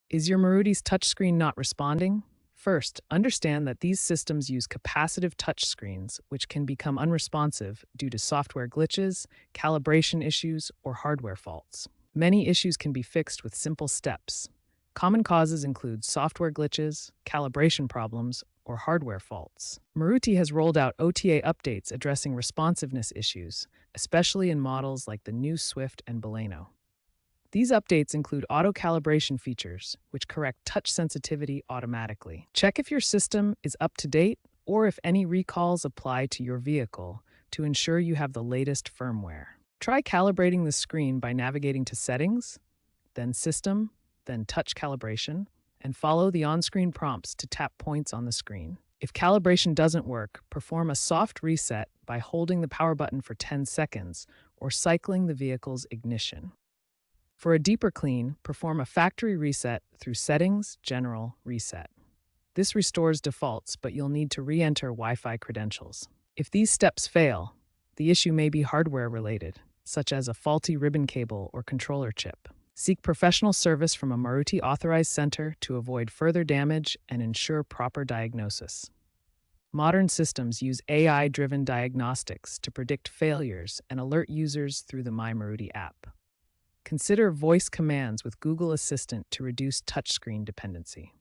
Is your Maruti's touchscreen not responding? First, understand that these systems use capacitive touchscreens, which can become unresponsive due to software glitches, calibration issues, or hardware faults. Many issues can be fixed with simple steps. Common causes include software glitches, calibration problems, or hardware faults. Maruti has rolled out OTA updates addressing responsiveness issues, especially in models like the new Swift and Baleno. These updates include auto-calibration features, which correct touch sensitivity automatically. Check if your system is up to date or if any recalls apply to your vehicle to ensure you have the latest firmware. Try calibrating the screen by navigating to Settings, then System, then Touch Calibration, and follow the on-screen prompts to tap points on the screen. If calibration doesn't work, perform a soft reset by holding the power button for 10 seconds or cycling the vehicle's ignition. For a deeper clean, perform a factory reset through Settings, General, Reset. This restores defaults, but you'll need to re-enter Wi-Fi credentials. If these steps fail, the issue may be hardware-related, such as a faulty ribbon cable or controller chip. Seek professional service from a Maruti authorized center to avoid further damage and ensure proper diagnosis. Modern systems use AI-driven diagnostics to predict failures and alert users through the My Maruti app. Consider voice commands with Google Assistant to reduce touchscreen dependency.